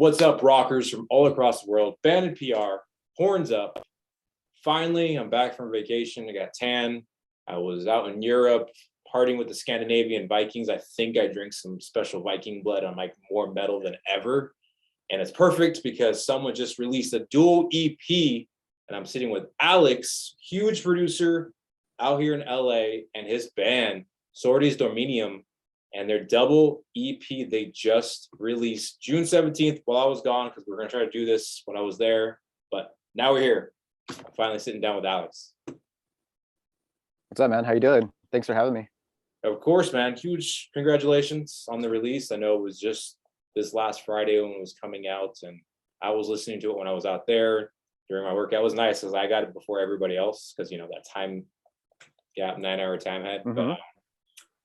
What's up, rockers from all across the world? Banded PR, horns up. Finally, I'm back from vacation. I got tan. I was out in Europe partying with the Scandinavian Vikings. I think I drank some special Viking blood. I'm like more metal than ever. And it's perfect because someone just released a dual EP, and I'm sitting with Alex, huge producer out here in LA, and his band, SORDES DOMINUM. And their double EP they just released June 17th while I was gone, because we were going to try to do this when I was there. But now we're here. I'm finally sitting down with Alex. What's up, man? How you doing? Thanks for having me. Of course, man. Huge congratulations on the release. I know it was just this last Friday when it was coming out, and I was listening to it when I was out there during my workout. It was nice because I got it before everybody else, because, you know, that time gap, 9-hour time had. Mm-hmm. But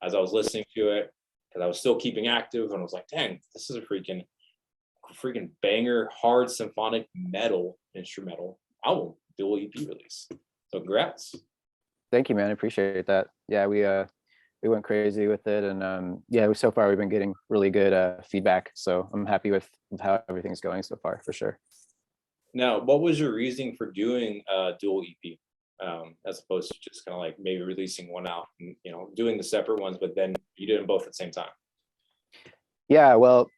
as I was listening to it, because I was still keeping active, and I was like, dang, this is a freaking banger, hard symphonic metal instrumental album, dual EP release. So congrats. Thank you, man. I appreciate that. Yeah, we went crazy with it, and yeah, so far we've been getting really good feedback. So I'm happy with how everything's going so far, for sure. Now, what was your reasoning for doing a dual EP? As opposed to just kind of like maybe releasing one out and, you know, doing the separate ones, but then you did them both at the same time? Yeah, well,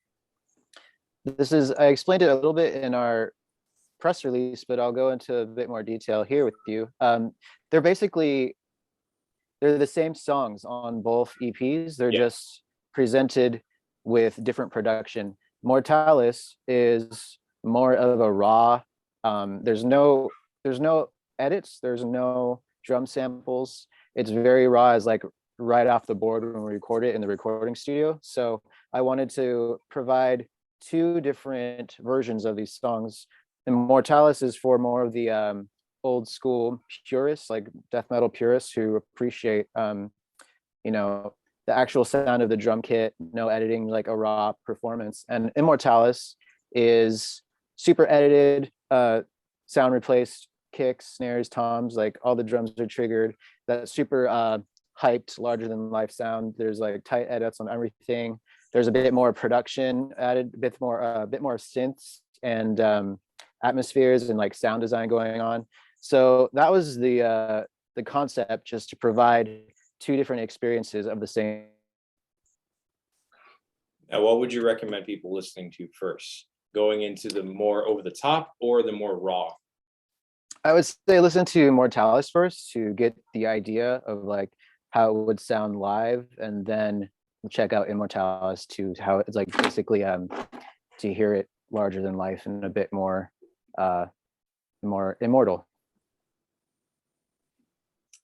I explained it a little bit in our press release, but I'll go into a bit more detail here with you. They're the same songs on both EPs. They're just presented with different production. Mortalis is more of a raw, there's no edits, there's no drum samples. It's very raw, as like right off the board when we record it in the recording studio. So I wanted to provide two different versions of these songs. Immortalis is for more of the old school purists, like death metal purists who appreciate you know, the actual sound of the drum kit, no editing, like a raw performance. And Immortalis is super edited, sound replaced, kicks, snares, toms, like all the drums are triggered, that super hyped, larger than life sound. There's like tight edits on everything. There's a bit more production added, a bit more synths and atmospheres and like sound design going on. So that was the concept, just to provide two different experiences of the same. Now, what would you recommend people listening to first, going into the more over the top or the more raw? I would say listen to Mortalis first to get the idea of like how it would sound live, and then check out Immortalis to how it's like basically to hear it larger than life and a bit more immortal.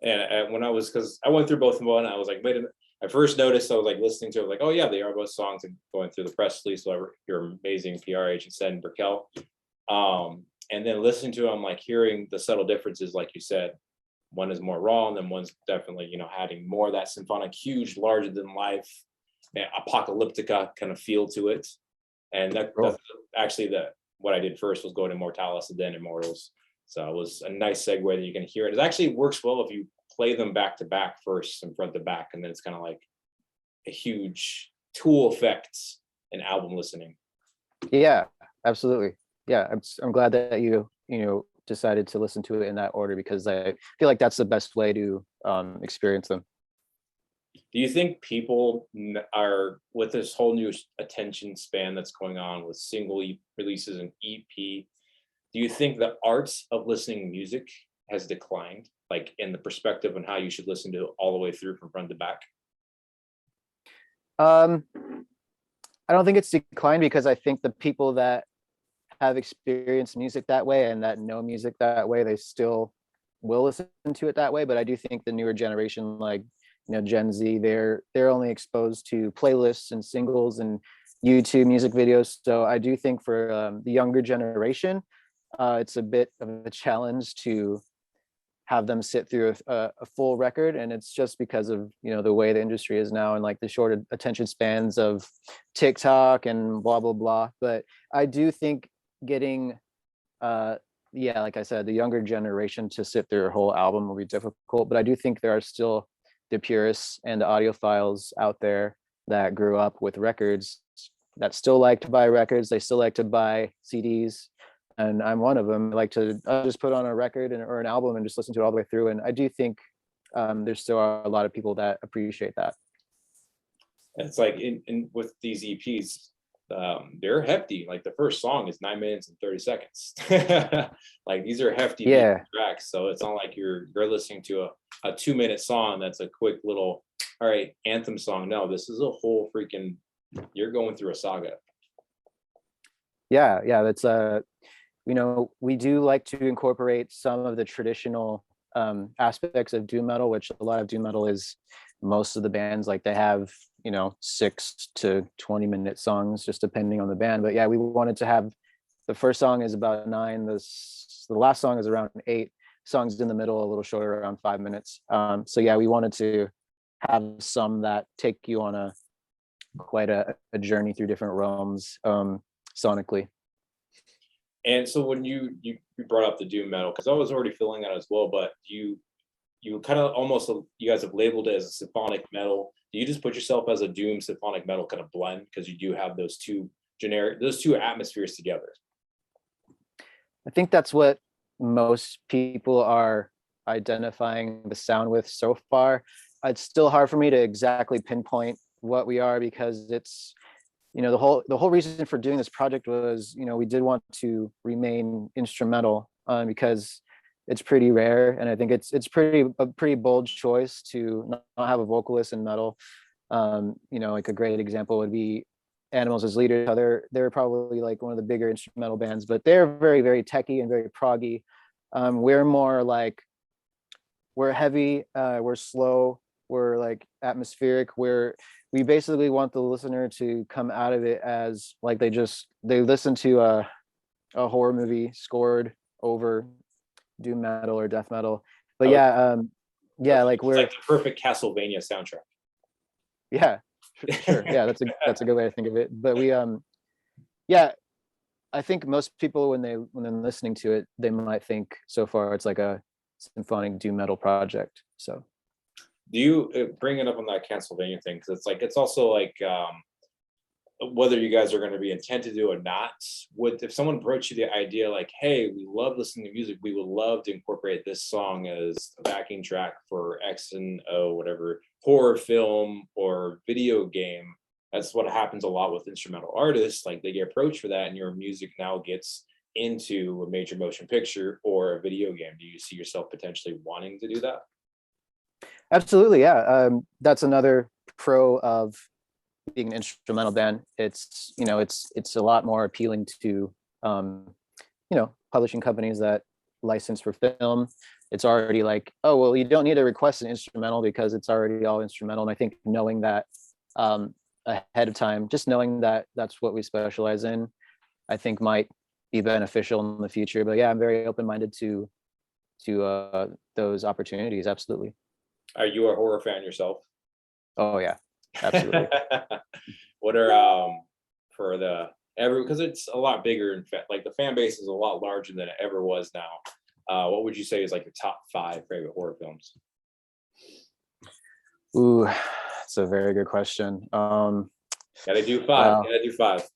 And when because I went through both of them, and I was like, wait a minute. I first noticed, I was like listening to it, like, oh yeah, they are both songs, and going through the press release, so your amazing PR agent said in Burkell. And then listening to them, like hearing the subtle differences, like you said, one is more raw, and then one's definitely, you know, adding more of that symphonic, huge, larger than life, apocalyptica kind of feel to it. And that's actually what I did first was go to Mortalis and then Immortals. So it was a nice segue that you can hear it. It actually works well if you play them back to back first and front to back, and then it's kind of like a huge tool effect in album listening. Yeah, absolutely. Yeah, I'm glad that you decided to listen to it in that order, because I feel like that's the best way to experience them. Do you think people are, with this whole new attention span that's going on with single releases and EP, do you think the art of listening to music has declined, like in the perspective on how you should listen to it all the way through from front to back? I don't think it's declined, because I think the people that have experienced music that way and that know music that way, they still will listen to it that way. But I do think the newer generation, like, you know, Gen Z, they're only exposed to playlists and singles and YouTube music videos. So I do think for the younger generation, it's a bit of a challenge to have them sit through a full record. And it's just because of, you know, the way the industry is now, and like the short attention spans of TikTok and blah, blah, blah. But I do think getting yeah, like I said, the younger generation to sit through a whole album will be difficult. But I do think there are still the purists and the audiophiles out there that grew up with records that still like to buy records. They still like to buy CDs, and I'm one of them. I like to just put on a record or an album and just listen to it all the way through. And I do think there still are a lot of people that appreciate that. It's like in with these EPs, they're hefty. Like the first song is 9 minutes and 30 seconds. Like these are hefty tracks. So it's not like you're listening to a 2-minute song that's a quick little, all right, anthem song. No, this is a whole freaking, you're going through a saga. Yeah, that's you know, we do like to incorporate some of the traditional aspects of doom metal, which a lot of doom metal is, most of the bands, like they have, you know, 6 to 20-minute songs just depending on the band. But yeah, we wanted to have, the first song is about 9, the last song is around 8, songs in the middle a little shorter, around 5 minutes. So yeah, we wanted to have some that take you on a quite a journey through different realms sonically. And so when you brought up the doom metal, because I was already feeling that as well, but you kind of almost, you guys have labeled it as a symphonic metal. Do you just put yourself as a doom symphonic metal kind of blend, because you do have those two atmospheres together? I think that's what most people are identifying the sound with so far. It's still hard for me to exactly pinpoint what we are, because it's, you know, the whole reason for doing this project was, you know, we did want to remain instrumental because it's pretty rare, and I think it's a pretty bold choice to not have a vocalist in metal. You know, like a great example would be Animals as Leaders. They're probably like one of the bigger instrumental bands, but they're very, very techy and very proggy. We're more like, we're heavy, we're slow, we're like atmospheric. We basically want the listener to come out of it as like they listen to a horror movie scored over doom metal or death metal. But yeah, like we're like the perfect Castlevania soundtrack. Yeah, sure. Yeah, that's a good way to think of it. But we yeah, I think most people when they're listening to it, they might think so far it's like a symphonic doom metal project. So do you bring it up on that Castlevania thing? Because it's also like whether you guys are going to be intent to do or not, if someone approached you the idea like, hey, we love listening to music, we would love to incorporate this song as a backing track for X and O, whatever, horror film or video game. That's what happens a lot with instrumental artists. Like they get approached for that, and your music now gets into a major motion picture or a video game. Do you see yourself potentially wanting to do that? Absolutely, yeah. That's another pro of being an instrumental band. It's, you know, it's a lot more appealing to you know, publishing companies that license for film. It's already like, oh well, you don't need to request an instrumental because it's already all instrumental. And I think knowing that ahead of time, just knowing that that's what we specialize in, I think might be beneficial in the future. But yeah, I'm very open-minded to those opportunities. Absolutely. Are you a horror fan yourself? Oh yeah, absolutely. What are for the because it's a lot bigger, in fact, like the fan base is a lot larger than it ever was now. What would you say is like your top 5 favorite horror films? Ooh, that's a very good question. Gotta do 5. Gotta do 5.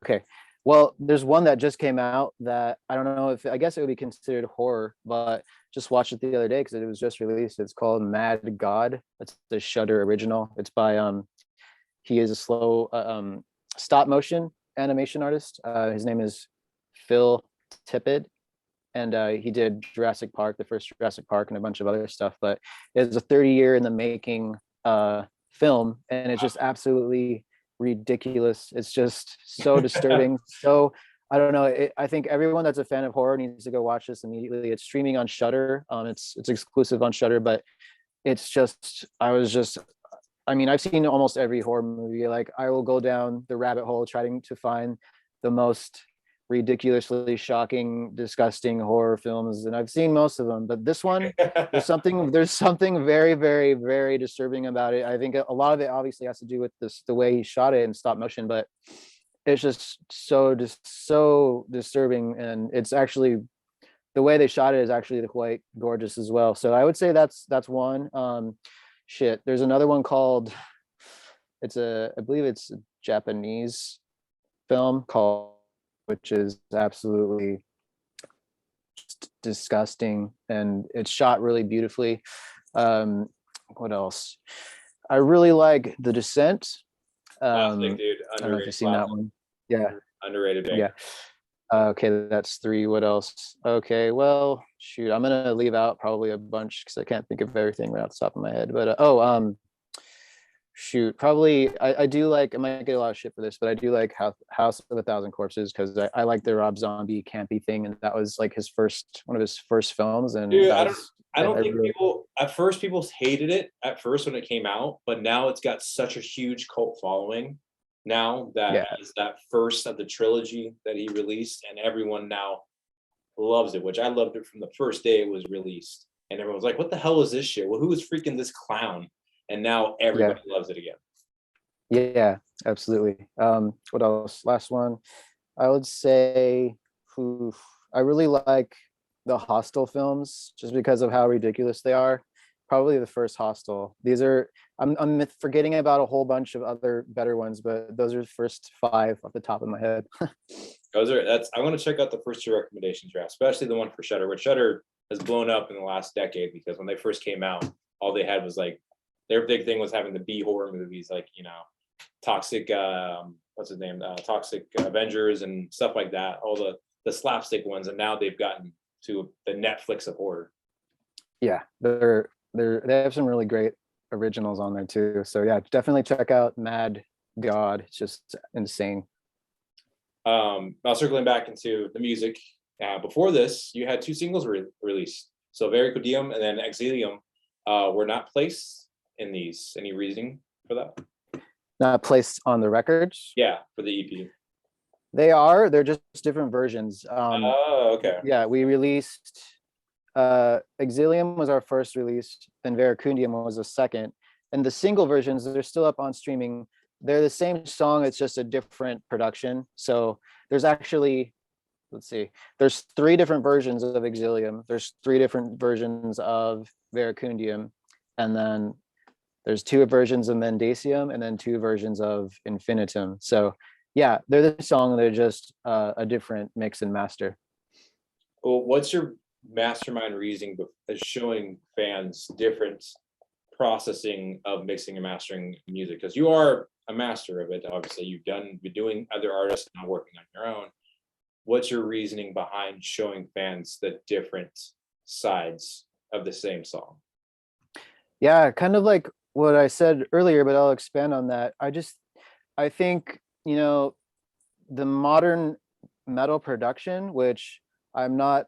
Okay. Well, there's one that just came out that I don't know if, I guess it would be considered horror, but just watched it the other day because it was just released. It's called Mad God. It's the Shudder original. It's by he is a slow stop motion animation artist. His name is Phil Tippett, and he did Jurassic Park, the first Jurassic Park, and a bunch of other stuff. But it's a 30-year in the making film, and it's just absolutely ridiculous. It's just so disturbing. So I don't know. I think everyone that's a fan of horror needs to go watch this immediately. It's streaming on Shudder. It's exclusive on Shudder, but it's just, I mean, I've seen almost every horror movie. Like I will go down the rabbit hole trying to find the most ridiculously shocking, disgusting horror films, and I've seen most of them. But this one, there's something very, very, very disturbing about it. I think a lot of it obviously has to do with the way he shot it in stop motion, but it's just so disturbing, and it's actually, the way they shot it is actually quite gorgeous as well. So I would say that's one. There's another one called, I believe it's a Japanese film called, which is absolutely just disgusting, and it's shot really beautifully. What else? I really like The Descent. Classic, dude. I don't know if you've seen that one. Yeah, Underrated yeah. Okay, that's three. What else? Okay, well, shoot, I'm gonna leave out probably a bunch because I can't think of everything right off the top of my head. But shoot, probably I do like, I might get a lot of shit for this, but I do like House of a Thousand Corpses because I like the Rob Zombie campy thing, and that was like one of his first films, and Dude, that was I don't think really, people at first people hated it at first when it came out, but now it's got such a huge cult following now that yeah, as that first of the trilogy that he released, and everyone now loves it, which I loved it from the first day it was released. And everyone was like, what the hell is this shit? Well, who is freaking this clown? And now yeah, everybody loves it again. yeah, absolutely. What else? Last one, I would say, oof, I really like the Hostel films just because of how ridiculous they are. Probably the first Hostel. These are, I'm forgetting about a whole bunch of other better ones, but those are the first five off the top of my head. I want to check out the first two recommendations you have, especially the one for Shutter, which Shutter has blown up in the last decade because when they first came out, all they had was like their big thing was having the B horror movies, like Toxic, what's his name, Toxic Avengers and stuff like that, all the slapstick ones, and now they've gotten to the Netflix of horror. Yeah, they have some really great originals on there too. So yeah, definitely check out Mad God. It's just insane. Now circling back into the music, before this, you had two singles released. So Vericodium and then Exilium were not placed in these. Any reasoning for that? Not placed on the records. Yeah, for the EP. They're just different versions. Oh, okay. Yeah, we released Exilium was our first release, and Veracundium was the second. And the single versions, they're still up on streaming. They're the same song, it's just a different production. So there's actually, let's see, there's three different versions of Exilium. There's three different versions of Veracundium, and then there's two versions of Mendacium, and then two versions of Infinitum. So yeah, they're the song, they're just a different mix and master. Well, what's your mastermind reasoning as showing fans different processing of mixing and mastering music? Because you are a master of it. Obviously, been doing other artists and now working on your own. What's your reasoning behind showing fans the different sides of the same song? Yeah, kind of like what I said earlier, but I'll expand on that. I think, the modern metal production, which I'm not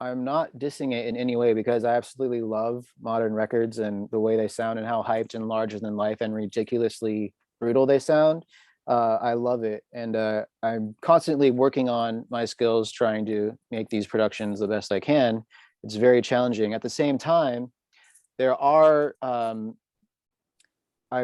dissing it in any way because I absolutely love modern records and the way they sound and how hyped and larger than life and ridiculously brutal they sound. I love it. And I'm constantly working on my skills, trying to make these productions the best I can. It's very challenging. At the same time, there are, I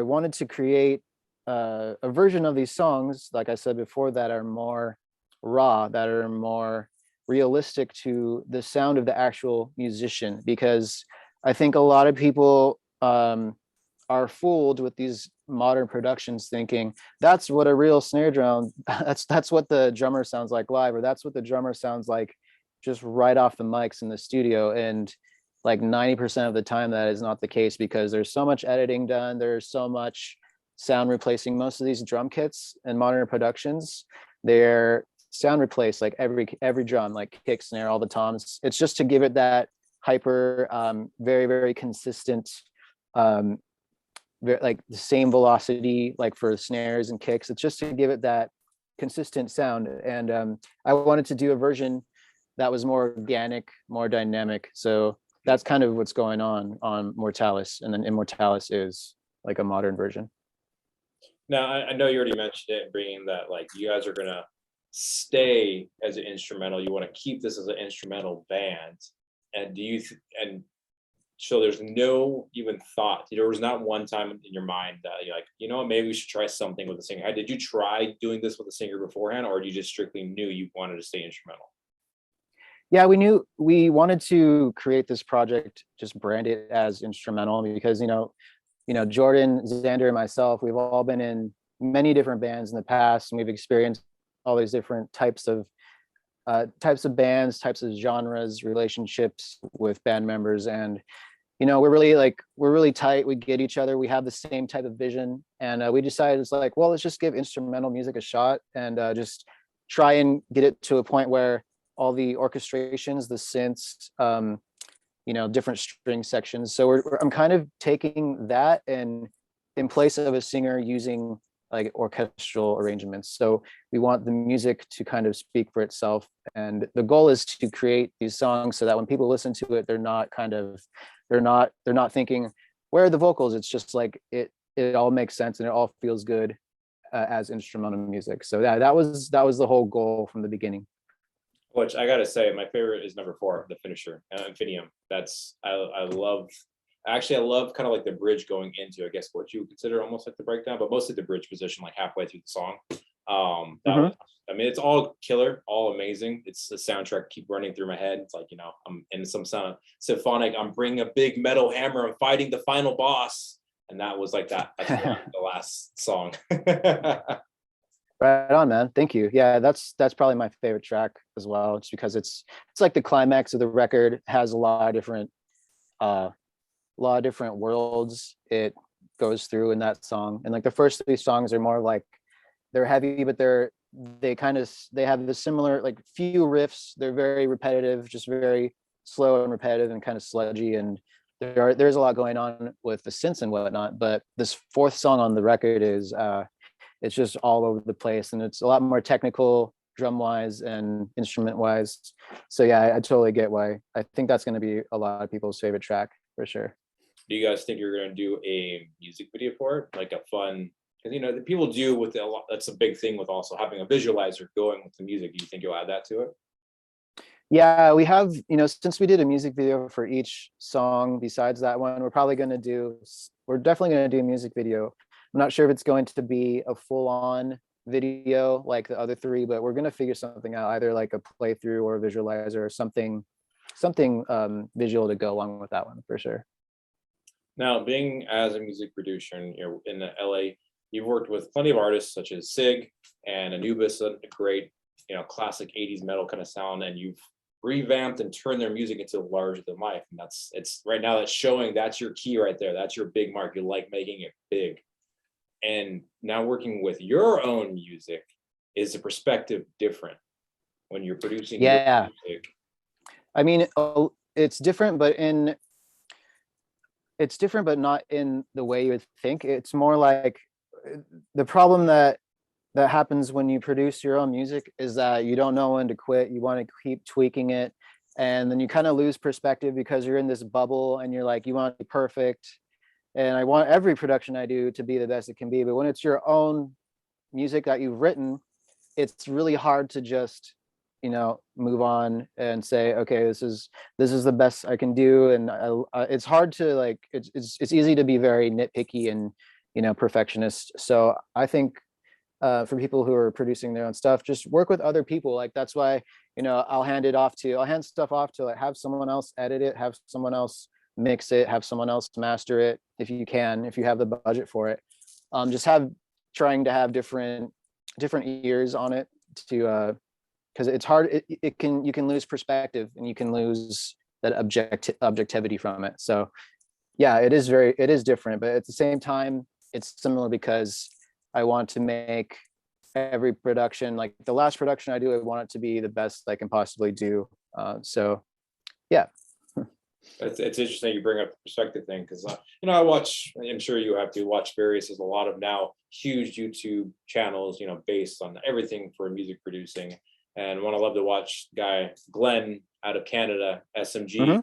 wanted to create a version of these songs, like I said before, that are more raw, that are more realistic to the sound of the actual musician, because I think a lot of people are fooled with these modern productions thinking that's what a real snare drum, that's what the drummer sounds like live, or that's what the drummer sounds like just right off the mics in the studio. And like 90% of the time that is not the case, because there's so much editing done, there's so much sound replacing. Most of these drum kits and modern productions, they're sound replace like every drum, like kick, snare, all the toms. It's just to give it that hyper very, very consistent, like the same velocity, like for snares and kicks. It's just to give it that consistent sound. And I wanted to do a version that was more organic, more dynamic. So that's kind of what's going on Mortalis, and then Immortalis is like a modern version. Now, I know you already mentioned it, bringing that like you guys are gonna stay as an instrumental. You want to keep this as an instrumental band, and and so there's no even thought. There was not one time in your mind that you're like, what, maybe we should try something with a singer. Did you try doing this with a singer beforehand, or you just strictly knew you wanted to stay instrumental? Yeah, we knew we wanted to create this project, just brand it as instrumental, because Jordan, Xander, and myself, we've all been in many different bands in the past, and we've experienced all these different types of bands, types of genres, relationships with band members. And we're really tight. We get each other. We have the same type of vision. And we decided it's like, well, let's just give instrumental music a shot and just try and get it to a point where all the orchestrations, the synths, different string sections. So I'm kind of taking that, and in place of a singer using like orchestral arrangements. So we want the music to kind of speak for itself. And the goal is to create these songs so that when people listen to it, they're not thinking, where are the vocals? It's just like it all makes sense and it all feels good as instrumental music. So that was the whole goal from the beginning. Which I gotta say, my favorite is number 4, the finisher, Infinium. I love kind of like the bridge going into, I guess, what you would consider almost like the breakdown, but mostly the bridge position, like halfway through the song. It's all killer, all amazing. It's the soundtrack keep running through my head. It's like, I'm in some sound symphonic, I'm bringing a big metal hammer, I'm fighting the final boss. And that was like that. That's the last song. Right on, man. Thank you. Yeah, that's probably my favorite track as well, just because it's like the climax of the record. It has a lot of different worlds it goes through in that song. And like the first 3 songs are more like, they're heavy, but they have the similar, like, few riffs. They're very repetitive, just very slow and repetitive and kind of sludgy. And there's a lot going on with the synths and whatnot. But this 4th song on the record is it's just all over the place, and it's a lot more technical, drum wise and instrument wise. So yeah, I totally get why. I think that's going to be a lot of people's favorite track for sure. Do you guys think you're going to do a music video for it, like a fun? Because the people do with a lot. That's a big thing with also having a visualizer going with the music. Do you think you'll add that to it? Yeah, we have, since we did a music video for each song besides that one, we're definitely going to do a music video. I'm not sure if it's going to be a full-on video like the other 3, but we're going to figure something out, either like a playthrough or a visualizer or something visual to go along with that one for sure. Now, being as a music producer in the LA, you've worked with plenty of artists such as Sig and Anubis, a great, classic 80s metal kind of sound, and you've revamped and turned their music into larger than life. And it's right now that's showing, that's your key right there. That's your big mark. You like making it big. And now working with your own music, is the perspective different when you're producing your music? I mean, it's different, but not in the way you would think. It's more like the problem that happens when you produce your own music is that you don't know when to quit. You want to keep tweaking it, and then you kind of lose perspective because you're in this bubble and you're like, you want to be perfect. And I want every production I do to be the best it can be. But when it's your own music that you've written, it's really hard to just, move on and say, okay, this is the best I can do. And it's hard to like, it's easy to be very nitpicky and, perfectionist. So I think for people who are producing their own stuff, just work with other people. Like, that's why, I'll hand stuff off to like have someone else edit it, have someone else mix it, have someone else master it if you have the budget for it. Trying to have different ears on it to because it's hard. You can lose perspective and you can lose that objectivity from it. So yeah, it is different, but at the same time it's similar because I want to make every production, like the last production I do, I want it to be the best I can possibly do. So yeah. It's interesting you bring up the perspective thing, because I watch, I'm sure you have to watch various, there's a lot of now huge YouTube channels, based on everything for music producing. And one I love to watch, guy Glenn out of Canada, SMG.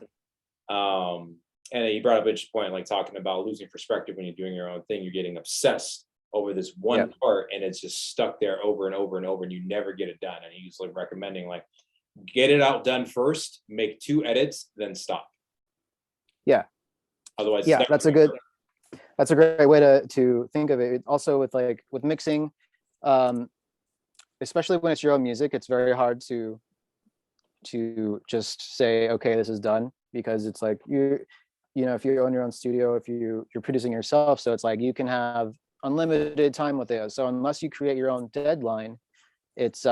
And he brought up a point, like talking about losing perspective when you're doing your own thing. You're getting obsessed over this one part, and it's just stuck there over and over and over, and you never get it done. And he's like recommending, like, get it out done first, make 2 edits, then stop. Yeah. Otherwise, that's a great way to think of it. Also with mixing, especially when it's your own music, it's very hard to just say, okay, this is done, because it's like if you own your own studio, if you're producing yourself, so it's like you can have unlimited time with it. So unless you create your own deadline, it's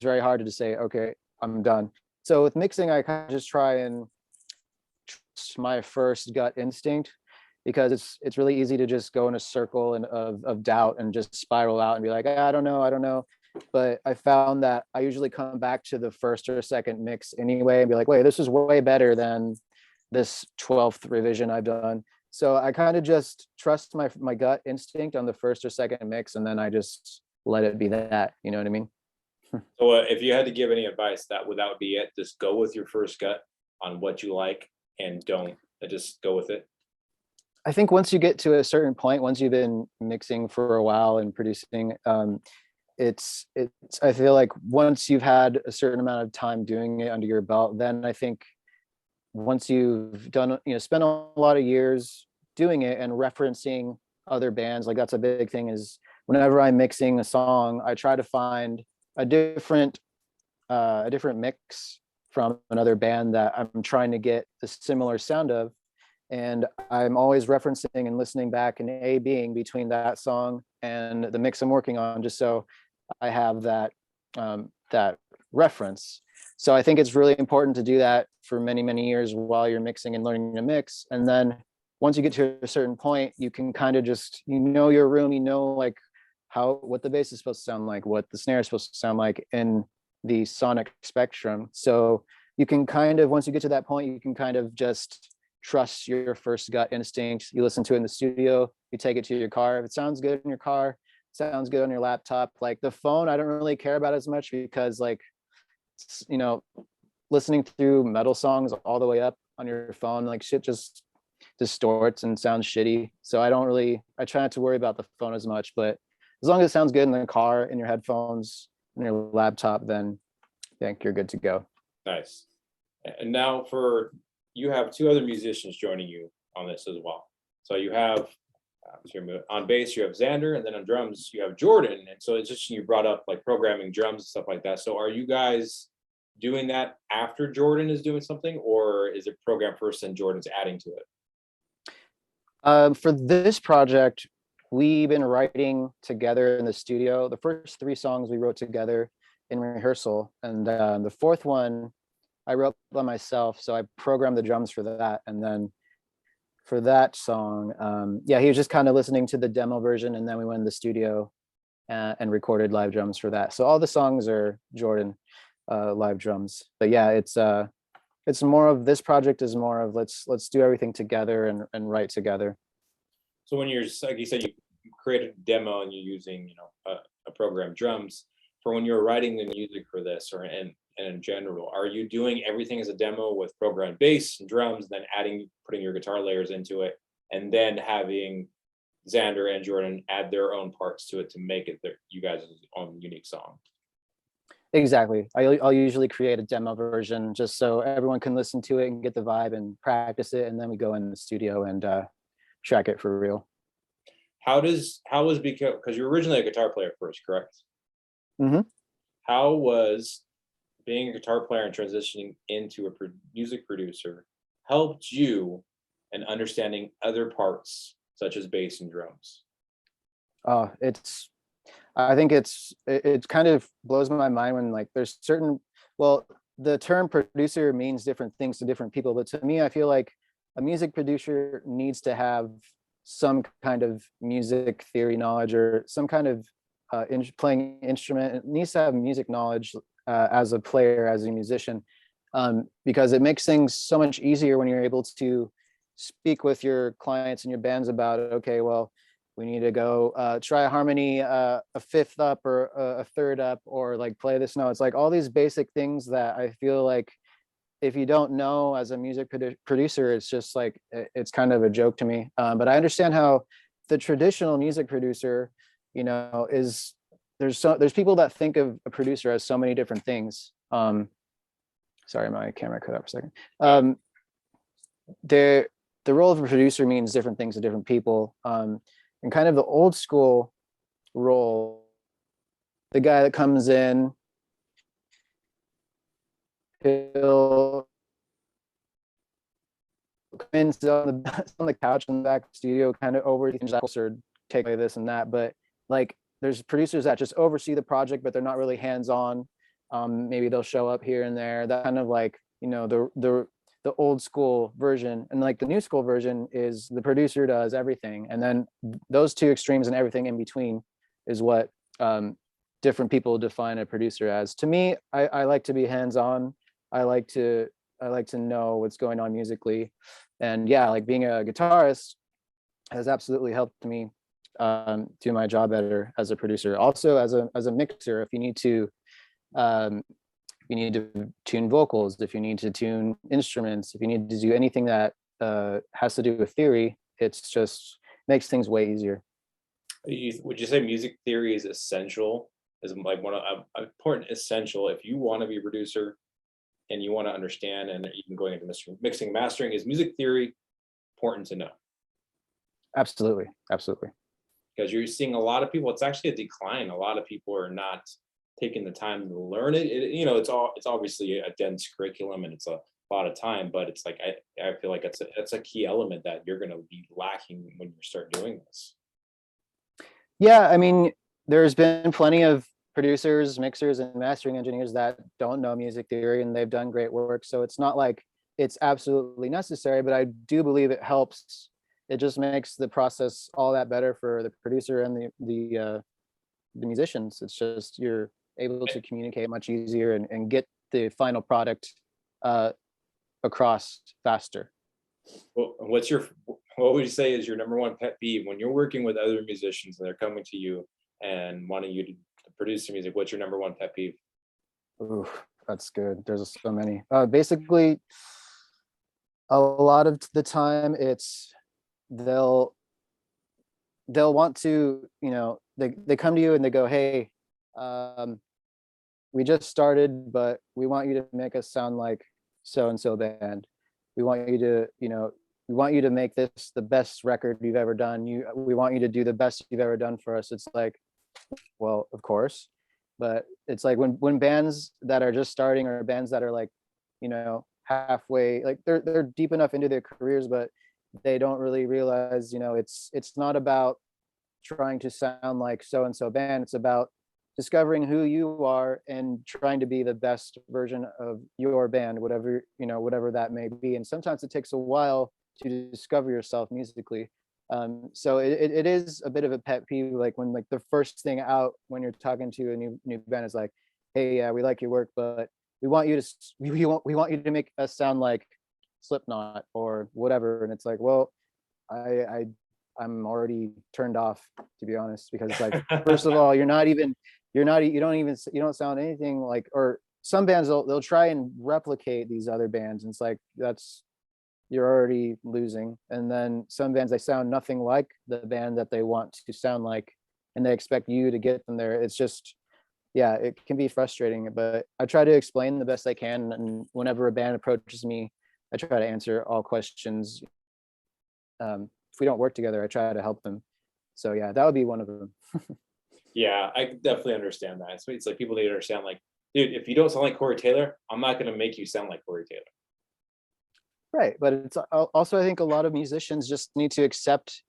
very hard to just say, okay, I'm done. So with mixing, I kind of just try and trust my first gut instinct, because it's really easy to just go in a circle and of doubt and just spiral out and be like, I don't know. But I found that I usually come back to the first or second mix anyway and be like, wait, this is way better than this 12th revision I've done. So I kind of just trust my gut instinct on the first or second mix, and then I just let it be that, you know what I mean? So if you had to give any advice, that would be it. Just go with your first gut on what you like, and don't just go with it. I think once you get to a certain point, once you've been mixing for a while and producing, it's I feel like once you've had a certain amount of time doing it under your belt, then I think once you've done, spent a lot of years doing it and referencing other bands, like that's a big thing, is whenever I'm mixing a song, I try to find a different mix from another band that I'm trying to get the similar sound of. And I'm always referencing and listening back and A/Bing between that song and the mix I'm working on, just so I have that reference. So I think it's really important to do that for many, many years while you're mixing and learning to mix. And then once you get to a certain point, you can kind of just, your room, like what the bass is supposed to sound like, what the snare is supposed to sound like in the sonic spectrum. So you can kind of, once you get to that point, you can kind of just trust your first gut instinct. You listen to it in the studio, you take it to your car. If it sounds good in your car, sounds good on your laptop. Like the phone, I don't really care about as much, because like, listening through metal songs all the way up on your phone, like shit just distorts and sounds shitty. So I try not to worry about the phone as much, but as long as it sounds good in the car, in your headphones, in your laptop, then I think you're good to go. Nice. And now you have two other musicians joining you on this as well. So you have on bass, you have Xander, and then on drums, you have Jordan. And so it's just, you brought up like programming drums and stuff like that. So are you guys doing that after Jordan is doing something, or is it program first and Jordan's adding to it? For this project, we've been writing together in the studio. The first 3 songs we wrote together in rehearsal, and the 4th one I wrote by myself. So I programmed the drums for that, and then for that song, he was just kind of listening to the demo version, and then we went in the studio and recorded live drums for that. So all the songs are Jordan live drums. But yeah, it's more of, this project is more of let's do everything together and write together. So when you're, like you said, you created a demo and you're using, a program drums for when you're writing the music for this, or and in general, are you doing everything as a demo with programmed bass and drums, then putting your guitar layers into it, and then having Xander and Jordan add their own parts to it to make it you guys' own unique song? Exactly. I'll usually create a demo version just so everyone can listen to it and get the vibe and practice it, and then we go in the studio and track it for real. How was, because you're originally a guitar player first, correct? Mm-hmm. How was being a guitar player and transitioning into a music producer helped you in understanding other parts such as bass and drums? I think it kind of blows my mind when like there's the term producer means different things to different people, but to me, I feel like a music producer needs to have some kind of music theory knowledge, or some kind of playing instrument. It needs to have music knowledge as a player, as a musician, because it makes things so much easier when you're able to speak with your clients and your bands about it. Okay, well, we need to go try a harmony, a 5th up or a 3rd up, or like play this note. It's like all these basic things that I feel like if you don't know as a music producer, it's just like, it's kind of a joke to me. But I understand how the traditional music producer, is, there's people that think of a producer as so many different things. Sorry, my camera cut out for a second. The role of a producer means different things to different people. And kind of the old school role, the guy that comes in, he'll come in, sit on the couch in the back studio, kind of over or take away this and that. But like there's producers that just oversee the project, but they're not really hands-on. Maybe they'll show up here and there. That kind of like, you know, the old school version, and like the new school version is the producer does everything, and then those two extremes and everything in between is what different people define a producer as. To me, I like to be hands-on. I like to know what's going on musically, and yeah, like being a guitarist has absolutely helped me do my job better as a producer. Also, as a mixer, if you need to tune vocals, if you need to tune instruments, if you need to do anything that has to do with theory, it's just makes things way easier. Would you say music theory is essential, is like one of important essential if you want to be a producer and you want to understand, and even going into mixing mastering, is music theory important to know? Absolutely, absolutely. Because you're seeing a lot of people, it's actually a decline. A lot of people are not taking the time to learn it. You know, it's obviously a dense curriculum and it's a lot of time, but it's like I feel like it's a key element that you're going to be lacking when you start doing this. Yeah, I mean, there's been plenty of producers, mixers, and mastering engineers that don't know music theory, and they've done great work. So it's not like it's absolutely necessary, but I do believe it helps. It just makes the process all that better for the producer and the musicians. It's just you're able to communicate much easier and get the final product across faster. Well, what would you say is your number one pet peeve when you're working with other musicians and they're coming to you and wanting you to produce some music? What's your number one pet peeve? Ooh, that's good. There's so many. Basically, a lot of the time it's they'll want to, you know, they come to you and they go, hey, we just started, but we want you to make us sound like so and so band. We want you to, you know, we want you to make this the best record you've ever done. We want you to do the best you've ever done for us. It's like, well, of course, but it's like when bands that are just starting, or bands that are like, you know, halfway, like they're deep enough into their careers, but they don't really realize, you know, it's not about trying to sound like so and so band. It's about discovering who you are and trying to be the best version of your band, whatever, you know, whatever that may be. And sometimes it takes a while to discover yourself musically. So it is a bit of a pet peeve, like when like the first thing out when you're talking to a new band is like, hey, yeah, we like your work, but we want you to we want you to make us sound like Slipknot or whatever. And it's like, well, I'm already turned off, to be honest, because it's like, first of all, you don't sound anything like, or some bands they'll try and replicate these other bands, and it's like, you're already losing. And then some bands, they sound nothing like the band that they want to sound like, and they expect you to get them there. It's just, yeah, it can be frustrating, but I try to explain the best I can. And whenever a band approaches me, I try to answer all questions. If we don't work together, I try to help them. So yeah, that would be one of them. Yeah, I definitely understand that. It's like people need to understand, like, dude, if you don't sound like Corey Taylor, I'm not going to make you sound like Corey Taylor. Right, but it's also, I think a lot of musicians just need to accept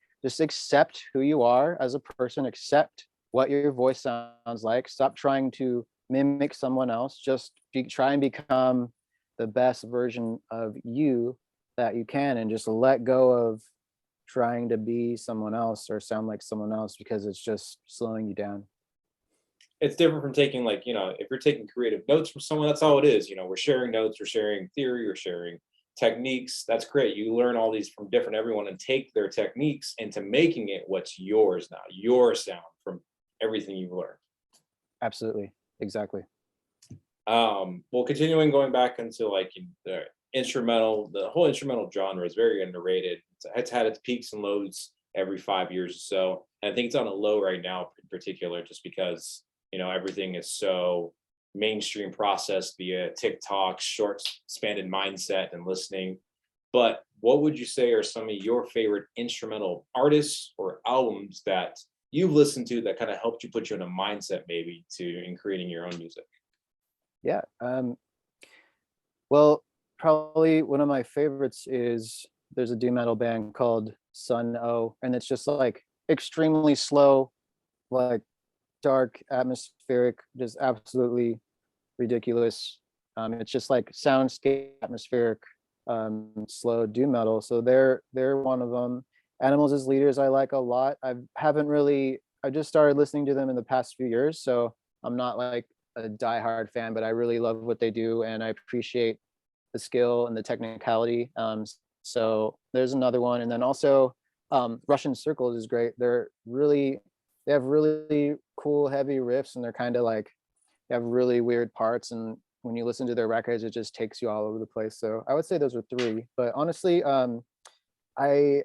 who you are as a person, accept what your voice sounds like, stop trying to mimic someone else, just try and become the best version of you that you can, and just let go of trying to be someone else or sound like someone else, because it's just slowing you down. It's different from taking, like, you know, if you're taking creative notes from someone, that's all it is. You know, we're sharing notes, we're sharing theory, we're sharing techniques. That's great. You learn all these from different everyone and take their techniques into making it what's yours now, your sound from everything you've learned. Absolutely, exactly. Well, continuing going back into like the instrumental, the whole instrumental genre is very underrated. It's had its peaks and lows every 5 years or so. And I think it's on a low right now in particular, just because, you know, everything is so mainstream processed via TikTok, short spanned mindset and listening. But what would you say are some of your favorite instrumental artists or albums that you've listened to that kind of helped you put you in a mindset maybe in creating your own music? Yeah. Well, probably one of my favorites is, there's a doom metal band called Sun O, and it's just like extremely slow, like dark, atmospheric, just absolutely ridiculous. It's just like soundscape, atmospheric, slow doom metal. So they're one of them. Animals as Leaders I like a lot. I just started listening to them in the past few years, so I'm not like a diehard fan, but I really love what they do and I appreciate the skill and the technicality. So there's another one. And then also Russian Circles is great. They have really cool heavy riffs, and they're kind of like, they have really weird parts, and when you listen to their records, it just takes you all over the place. So I would say those are three. But honestly, I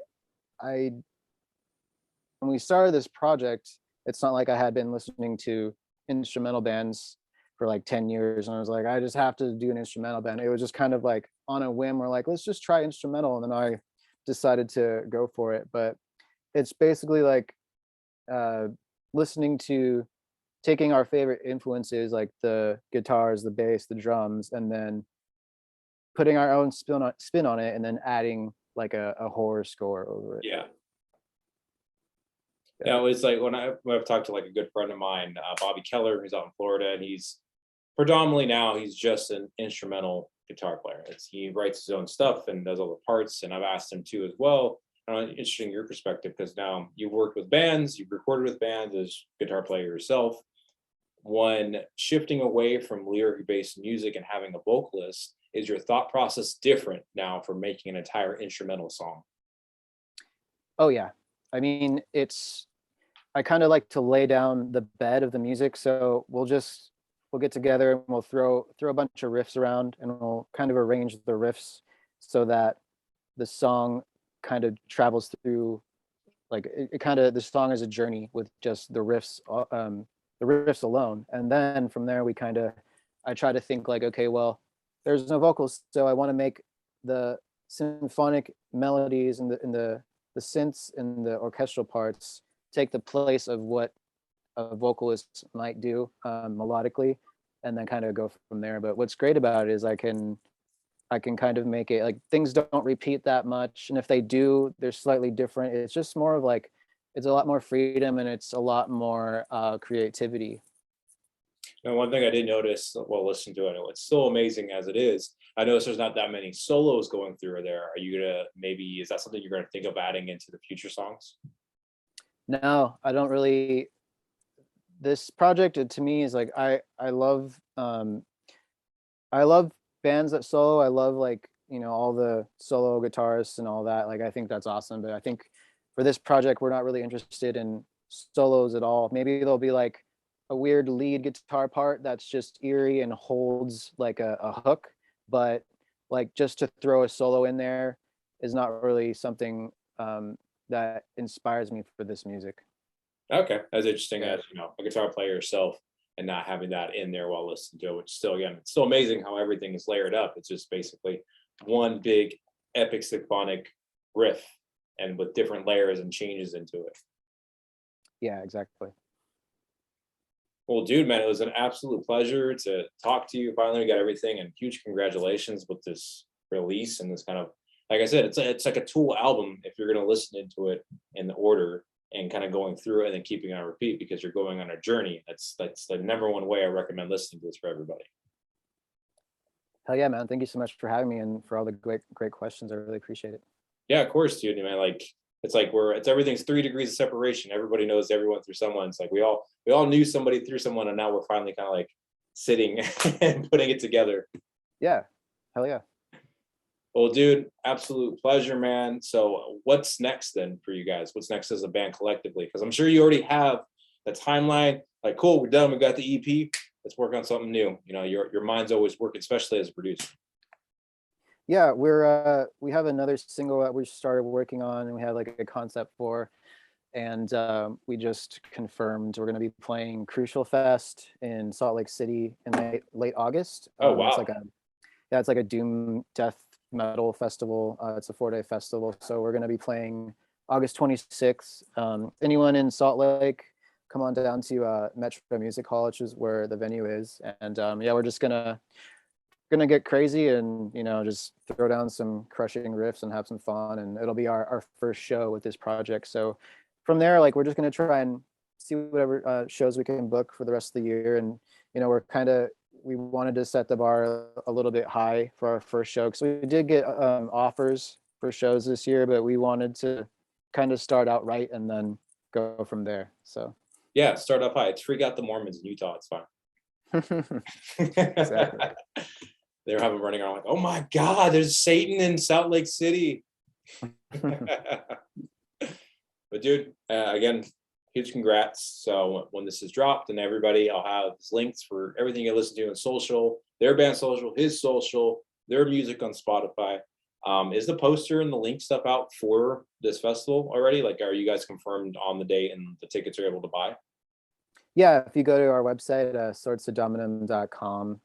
I when we started this project, it's not like I had been listening to instrumental bands for like 10 years, and I was like, I just have to do an instrumental band. It was just kind of like on a whim, we're like, let's just try instrumental, and then I decided to go for it. But it's basically like listening to, taking our favorite influences like the guitars, the bass, the drums, and then putting our own spin on it, and then adding like a horror score over it. Yeah. Yeah, it was like when I've talked to like a good friend of mine, Bobby Keller, who's out in Florida, and he's predominantly now he's just an instrumental guitar player. He writes his own stuff and does all the parts, and I've asked him too as well. Interesting your perspective, because now you've worked with bands, you've recorded with bands as guitar player yourself. When shifting away from lyric-based music and having a vocalist, is your thought process different now for making an entire instrumental song? Oh yeah. I mean, I kind of like to lay down the bed of the music. So we'll get together and we'll throw a bunch of riffs around, and we'll kind of arrange the riffs so that the song kind of travels through, like it kind of, the song is a journey with just the riffs alone. And then from there I try to think like, okay, well, there's no vocals, so I want to make the symphonic melodies and the synths and the orchestral parts take the place of what a vocalist might do melodically, and then kind of go from there. But what's great about it is I can kind of make it like things don't repeat that much, and if they do, they're slightly different. It's just more of like, it's a lot more freedom, and it's a lot more creativity. And one thing I did notice while listening to it, it's still amazing as it is. I noticed there's not that many solos going through there. Are you gonna maybe, is that something you're gonna think of adding into the future songs? No, I don't really. This project to me is like, I love bands that solo. I love, like, all the solo guitarists and all that. Like, I think that's awesome. But I think for this project, we're not really interested in solos at all. Maybe there'll be like a weird lead guitar part that's just eerie and holds like a hook. But like, just to throw a solo in there is not really something that inspires me for this music. Okay, that's interesting. Yeah. As a guitar player yourself, and not having that in there while listening to it, which still, again, it's still amazing how everything is layered up. It's just basically one big epic symphonic riff, and with different layers and changes into it. Yeah, exactly. Well, dude, man, it was an absolute pleasure to talk to you. Finally, we got everything, and huge congratulations with this release and this kind of, like I said, it's like a Tool album if you're going to listen into it in the order and kind of going through it and then keeping it on repeat, because you're going on a journey. That's the number one way I recommend listening to this for everybody. Hell yeah, man. Thank you so much for having me and for all the great questions. I really appreciate it. Yeah, of course, dude. Man, like it's like everything's 3 degrees of separation. Everybody knows everyone through someone. It's like we all knew somebody through someone, and now we're finally kind of like sitting and putting it together. Yeah. Hell yeah. Well, dude, absolute pleasure, man. So what's next then for you guys? What's next as a band collectively? Because I'm sure you already have the timeline. Like, cool, we're done. We got the EP. Let's work on something new. Your mind's always working, especially as a producer. Yeah, we have another single that we started working on, and we have like a concept for, and we just confirmed we're going to be playing Crucial Fest in Salt Lake City in late August. Oh, wow. It's like a doom death metal festival. It's a 4-day festival, so we're going to be playing August 26th. Anyone in Salt Lake, come on down to Metro Music Hall, which is where the venue is, and yeah, we're just gonna get crazy and just throw down some crushing riffs and have some fun, and it'll be our first show with this project. So from there, like, we're just gonna try and see whatever shows we can book for the rest of the year. And, you know, we wanted to set the bar a little bit high for our first show. Cause we did get offers for shows this year, but we wanted to kind of start out right and then go from there. So Yeah, start up high. It's freak out the Mormons in Utah. It's fine. exactly. They were having running around like, oh my God, there's Satan in Salt Lake City. But dude, again, huge congrats. So when this is dropped and everybody, I'll have links for everything you listen to on social, their band social, his social, their music on Spotify. Is the poster and the link stuff out for this festival already? Like, are you guys confirmed on the date and the tickets are able to buy? Yeah, if you go to our website, sordesdominum.com,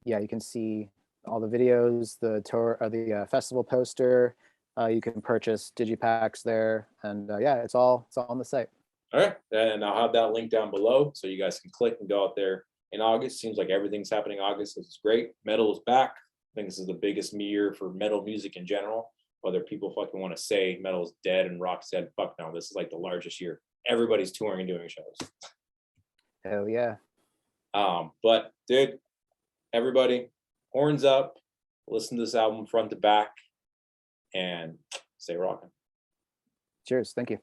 yeah, you can see all the videos, the tour, the festival poster. You can purchase digipacks there, and yeah, it's all on the site. All right, and I'll have that link down below so you guys can click and go out there in August. Seems like everything's happening in August. This is great. Metal is back. I think this is the biggest year for metal music in general. Whether people fucking want to say metal is dead and rock's dead, fuck no. This is like the largest year. Everybody's touring and doing shows. Hell yeah. But dude, everybody, horns up, listen to this album front to back, and stay rocking. Cheers. Thank you.